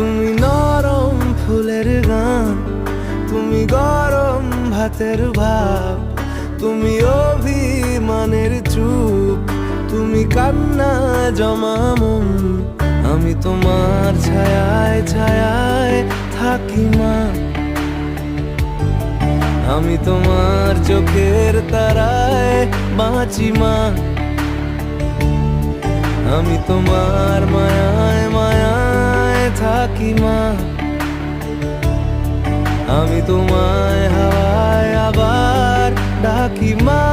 তুমি নরম ফুলের গান, তুমি গরম ভাতের ভাব, তুমি অভিমানের চুপ, তুমি কান্না জমা মন। আমি তোমার ছায়ায় ছায়ায় থাকি মা, আমি তোমার চোখের তারায় বাঁচি মা, আমি তোমার মায়ায় মায়ায় থাকি মা, আমি তোমায় হাওয়ায় আবার ডাকি মা।